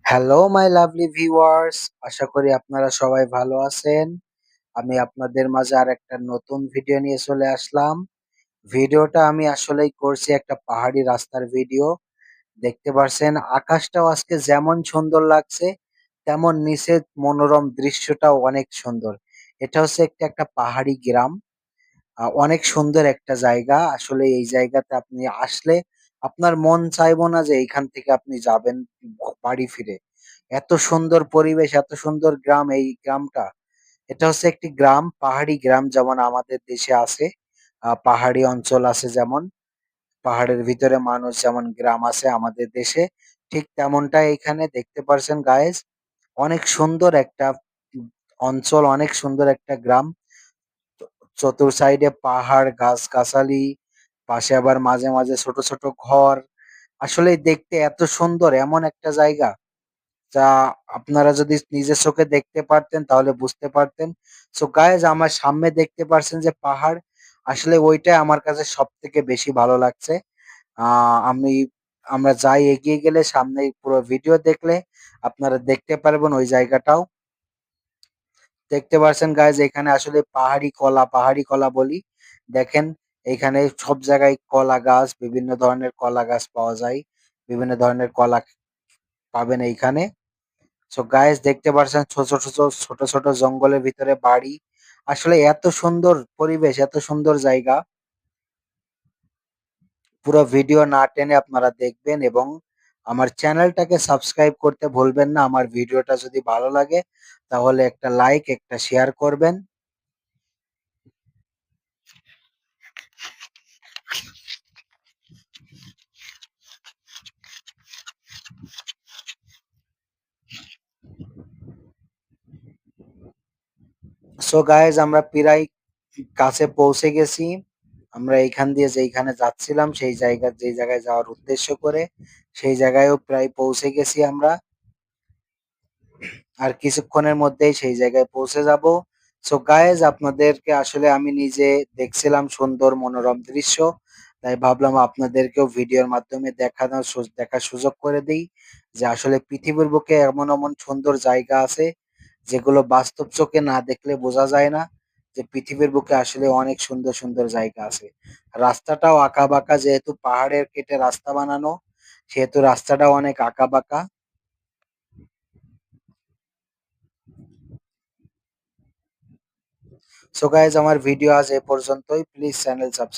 Hello my lovely viewers, আশা করি আপনারা সবাই ভালো আছেন। আমি আপনাদের মাঝে আরেকটা নতুন ভিডিও নিয়ে চলে আসলাম। ভিডিওটা আমি আসলেই করছি একটা পাহাড়ি রাস্তার ভিডিও। দেখতে পারছেন আকাশটাও আজকে যেমন সুন্দর লাগছে, তেমন নিচের মনোরম দৃশ্যটাও অনেক সুন্দর। এটা হচ্ছে একটা পাহাড়ি গ্রাম। অনেক সুন্দর একটা জায়গা। আসলে এই জায়গাতে আপনি আসলে আপনার মন চাইবো না যে এইখান থেকে আপনি যাবেন বাড়ি ফিরে। এত সুন্দর পরিবেশ, এত সুন্দর গ্রাম এই গ্রামটা। এটা হচ্ছে একটি গ্রাম, পাহাড়ি গ্রাম যেমন আমাদের দেশে আছে। পাহাড়ি অঞ্চল আছে যেমন, পাহাড়ের ভিতরে মানুষ যেমন গ্রাম আছে আমাদের দেশে, ঠিক তেমনটাই এখানে দেখতে পারছেন গায়েস। অনেক সুন্দর একটা উম অঞ্চল, অনেক সুন্দর একটা গ্রাম। চতুর সাইডে পাহাড়, গাছগাছালি, পাশে আবার মাঝে মাঝে ছোট ছোট ঘর। আসলে দেখতে এত সুন্দর এমন একটা জায়গা, যা আপনারা যদি নিজের চোখে দেখতে পারতেন তাহলে বুঝতে পারতেন। সো গাইজ, আমার সামনে দেখতে পারছেন যে পাহাড়, আসলে ওইটাই আমার কাছে সব থেকে বেশি ভালো লাগছে। আমি আমরা যাই এগিয়ে গেলে সামনে পুরো ভিডিও দেখলে আপনারা দেখতে পারবেন ওই জায়গাটাও। দেখতে পারছেন গাইজ, এখানে আসলে পাহাড়ি কলা বলি। দেখেন, এখানে সব জায়গায় কলা গাছ, বিভিন্ন ধরনের কলা গাছ পাওয়া যায়। বিভিন্ন ধরনের কলা পাবেন এইখানে। সো গাইজ, দেখতে পারছেন ছোট ছোট জঙ্গলের ভিতরে বাড়ি। আসলে এত সুন্দর পরিবেশ, এত সুন্দর জায়গা। পুরো ভিডিও না টেনে আপনারা দেখবেন এবং আমার চ্যানেলটাকে সাবস্ক্রাইব করতে ভুলবেন না। আমার ভিডিওটা যদি ভালো লাগে তাহলে একটা লাইক, একটা শেয়ার করবেন। সো গাইজ, আমরা প্রায় কাছে পৌঁছে গেছি। আমরা এইখান দিয়ে যেইখানে যাচ্ছিলাম যেই জায়গায় যাওয়ার উদ্দেশ্য করে সেই জায়গায়ও প্রায় পৌঁছে গেছি আমরা। আর কিছুক্ষণের মধ্যেই সেই জায়গায় পৌঁছে যাব। সো গাইজ, আপনাদেরকে আসলে আমি নিজে দেখছিলাম সুন্দর মনোরম দৃশ্য, তাই ভাবলাম আপনাদেরকেও ভিডিওর মাধ্যমে দেখার সুযোগ করে দিই যে আসলে পৃথিবীর বুকে এমন এমন সুন্দর জায়গা আছে যেগুলো বাস্তব চোখে না দেখলে বোঝা যায় না যে পৃথিবীর বুকে আসলে অনেক সুন্দর সুন্দর জায়গা আছে। রাস্তাটাও আঁকা বাঁকা, যেহেতু পাহাড়ের কেটে রাস্তা বানানো, সেহেতু রাস্তাটাও অনেক আঁকা বাঁকা। সো গাইজ, আমার ভিডিও আজ এ পর্যন্তই। Please channel subscribe